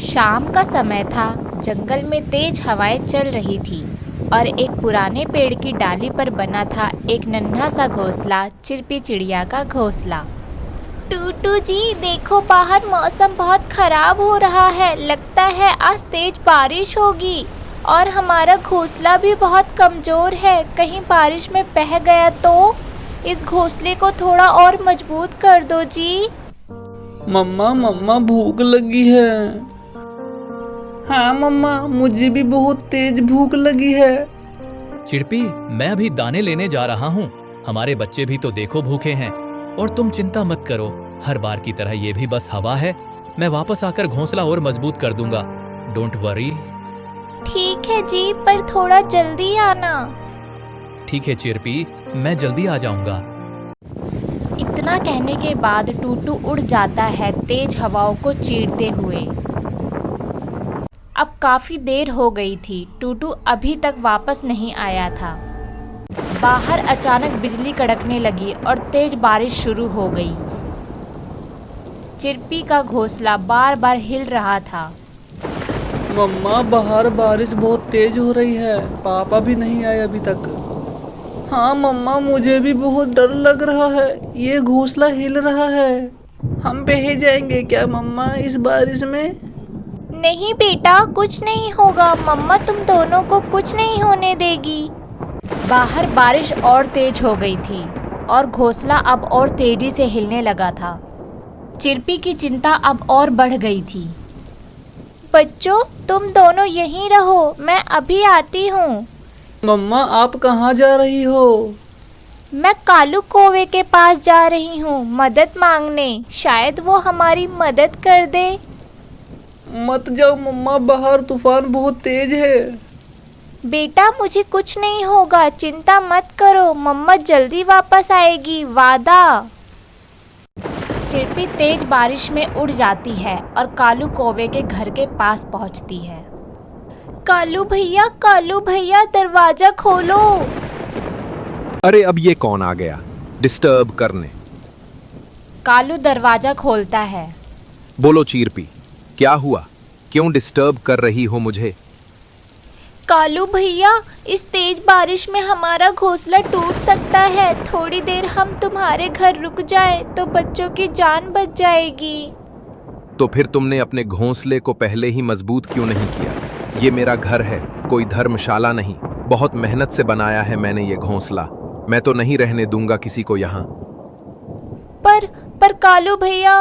शाम का समय था। जंगल में तेज हवाएं चल रही थी और एक पुराने पेड़ की डाली पर बना था एक नन्हा सा घोंसला, चिरपी चिड़िया का घोंसला। टूटू जी देखो, बाहर मौसम बहुत खराब हो रहा है। लगता है आज तेज बारिश होगी और हमारा घोंसला भी बहुत कमज़ोर है। कहीं बारिश में बह गया तो? इस घोंसले को थोड़ा और मजबूत कर दो जी। मम्मा मम्मा भूख लगी है। हाँ मम्मा, मुझे भी बहुत तेज भूख लगी है। चिड़पी, मैं अभी दाने लेने जा रहा हूँ। हमारे बच्चे भी तो देखो भूखे हैं। और तुम चिंता मत करो, हर बार की तरह ये भी बस हवा है। मैं वापस आकर घोंसला और मजबूत कर दूंगा। Don't worry. ठीक है जी, पर थोड़ा जल्दी आना। ठीक है चिड़पी, मैं जल्दी आ जाऊंगा। इतना कहने के बाद टूटू उड़ जाता है तेज हवाओं को चीरते हुए। अब काफ़ी देर हो गई थी। टूटू अभी तक वापस नहीं आया था। बाहर अचानक बिजली कड़कने लगी और तेज बारिश शुरू हो गई। चिरपी का घोंसला बार बार हिल रहा था। मम्मा, बाहर बारिश बहुत तेज हो रही है। पापा भी नहीं आए अभी तक। हाँ मम्मा, मुझे भी बहुत डर लग रहा है। ये घोंसला हिल रहा है। हम बह जाएंगे क्या मम्मा इस बारिश में? नहीं बेटा, कुछ नहीं होगा। मम्मा तुम दोनों को कुछ नहीं होने देगी। बाहर बारिश और तेज हो गई थी और घोंसला अब और तेजी से हिलने लगा था। चिरपी की चिंता अब और बढ़ गई थी। बच्चों, तुम दोनों यहीं रहो, मैं अभी आती हूँ। मम्मा, आप कहाँ जा रही हो? मैं कालू कौवे के पास जा रही हूँ मदद मांगने। शायद वो हमारी मदद कर दे। मत जाओ मम्मा, बाहर तूफान बहुत तेज है। बेटा मुझे कुछ नहीं होगा, चिंता मत करो। मम्मा जल्दी वापस आएगी, वादा। चिरपी तेज बारिश में उड़ जाती है और कालू कौवे के घर के पास पहुंचती है। कालू भैया दरवाजा खोलो। अरे अब ये कौन आ गया डिस्टर्ब करने? कालू दरवाजा खोलता है। बोलो चिरपी, क्या हुआ? क्यों डिस्टर्ब कर रही हो मुझे? कालू भैया, इस तेज बारिश में हमारा घोंसला टूट सकता है। थोड़ी देर हम तुम्हारे घर रुक जाएं तो बच्चों की जान बच जाएगी। तो फिर तुमने अपने घोंसले को पहले ही मजबूत क्यों नहीं किया? ये मेरा घर है, कोई धर्मशाला नहीं। बहुत मेहनत से बनाया है मैंने ये घोंसला। मैं तो नहीं रहने दूंगा किसी को यहाँ। पर कालू भैया।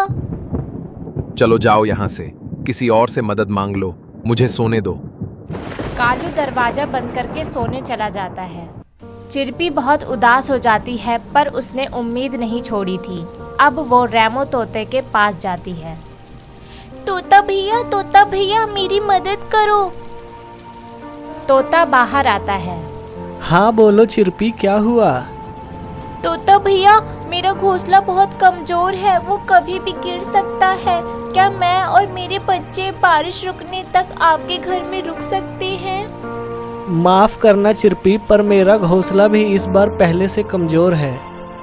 चलो जाओ यहाँ से, किसी और से मदद मांग लो, मुझे सोने दो। कालू दरवाजा बंद करके सोने चला जाता है। चिरपी बहुत उदास हो जाती है, पर उसने उम्मीद नहीं छोड़ी थी। अब वो रेमो तोते के पास जाती है। तोता भैया मेरी मदद करो। तोता बाहर आता है। हाँ बोलो चिरपी, क्या हुआ? तोता भैया, मेरा घोंसला बहुत कमजोर है, वो कभी भी गिर सकता है। क्या मैं और मेरे बच्चे बारिश रुकने तक आपके घर में रुक सकते हैं? माफ़ करना चिरपी, पर मेरा घोंसला भी इस बार पहले से कमज़ोर है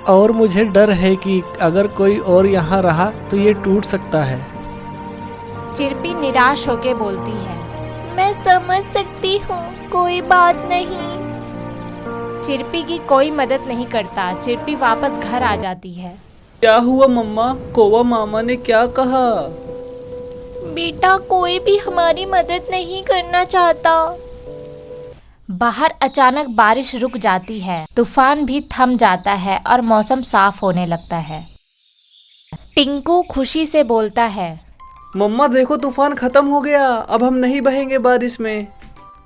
और मुझे डर है कि अगर कोई और यहाँ रहा तो ये टूट सकता है। चिरपी निराश होकर बोलती है, मैं समझ सकती हूँ, कोई बात नहीं। चिरपी की कोई मदद नहीं करता। चिरपी वापस घर आ जाती है। क्या हुआ मम्मा? कौवा मामा ने क्या कहा? बेटा, कोई भी हमारी मदद नहीं करना चाहता। बाहर अचानक बारिश रुक जाती है। तूफान भी थम जाता है और मौसम साफ होने लगता है। टिंकू खुशी से बोलता है, मम्मा देखो, तूफान खत्म हो गया। अब हम नहीं बहेंगे बारिश में।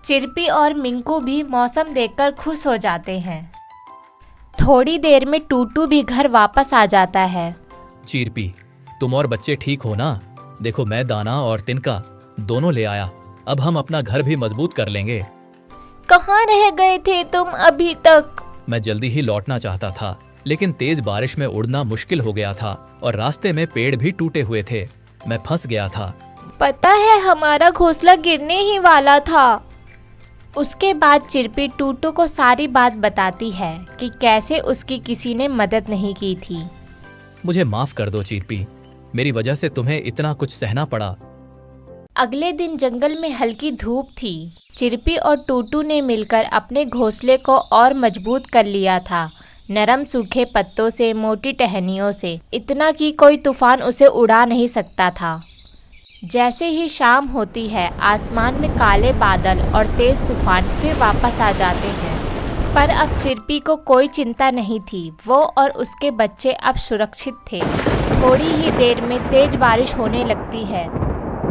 चिरपी और मिंकू भी मौसम देखकर खुश हो जाते हैं। थोड़ी देर में टूटू भी घर वापस आ जाता है। चिरपी, तुम और बच्चे ठीक हो ना? देखो मैं दाना और तिनका दोनों ले आया। अब हम अपना घर भी मजबूत कर लेंगे। कहाँ रह गए थे तुम अभी तक? मैं जल्दी ही लौटना चाहता था, लेकिन तेज बारिश में उड़ना मुश्किल हो गया था और रास्ते में पेड़ भी टूटे हुए थे। मैं फंस गया था। पता है, हमारा घोंसला गिरने ही वाला था। उसके बाद चिरपी टूटू को सारी बात बताती है कि कैसे उसकी किसी ने मदद नहीं की थी। मुझे माफ कर दो चिरपी, मेरी वजह से तुम्हें इतना कुछ सहना पड़ा। अगले दिन जंगल में हल्की धूप थी। चिरपी और टूटू ने मिलकर अपने घोंसले को और मजबूत कर लिया था, नरम सूखे पत्तों से, मोटी टहनियों से, इतना कि कोई तूफान उसे उड़ा नहीं सकता था। जैसे ही शाम होती है, आसमान में काले बादल और तेज तूफान फिर वापस आ जाते हैं। पर अब चिरपी को कोई चिंता नहीं थी। वो और उसके बच्चे अब सुरक्षित थे। थोड़ी ही देर में तेज बारिश होने लगती है।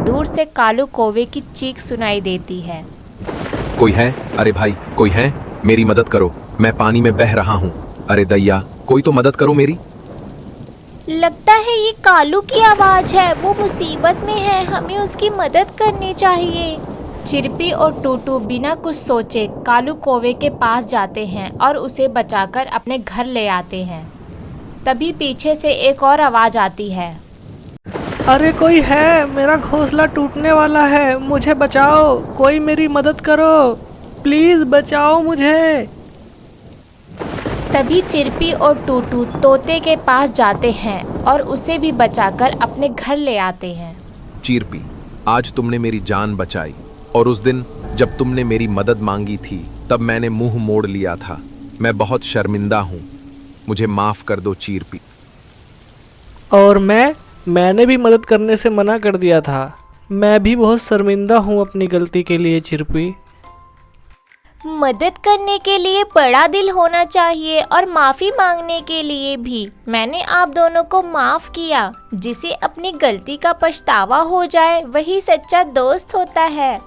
दूर से कालू कौवे की चीख सुनाई देती है। कोई है? अरे भाई, कोई है? मेरी मदद करो, मैं पानी में बह रहा हूँ। अरे दैया, कोई तो मदद करो मेरी। लगता है ये कालू की आवाज है। वो मुसीबत में है, हमें उसकी मदद करनी चाहिए। चिरपी और टूटू बिना कुछ सोचे कालू कौवे के पास जाते हैं और उसे बचाकर अपने घर ले आते हैं। तभी पीछे से एक और आवाज आती है। अरे कोई है, मेरा घोंसला टूटने वाला है, मुझे बचाओ, कोई मेरी मदद करो, प्लीज बचाओ मुझे। तभी चिरपी और टूटू तोते के पास जाते हैं और उसे भी बचाकर अपने घर ले आते हैं। चिरपी, आज तुमने मेरी जान बचाई, और उस दिन जब तुमने मेरी मदद मांगी थी तब मैंने मुंह मोड़ लिया था। मैं बहुत शर्मिंदा हूँ, मुझे माफ कर दो चिरपी। और मैंने भी मदद करने से मना कर दिया था। मैं भी बहुत शर्मिंदा हूँ अपनी गलती के लिए चिरपी। मदद करने के लिए बड़ा दिल होना चाहिए और माफ़ी मांगने के लिए भी। मैंने आप दोनों को माफ़ किया। जिसे अपनी गलती का पछतावा हो जाए वही सच्चा दोस्त होता है।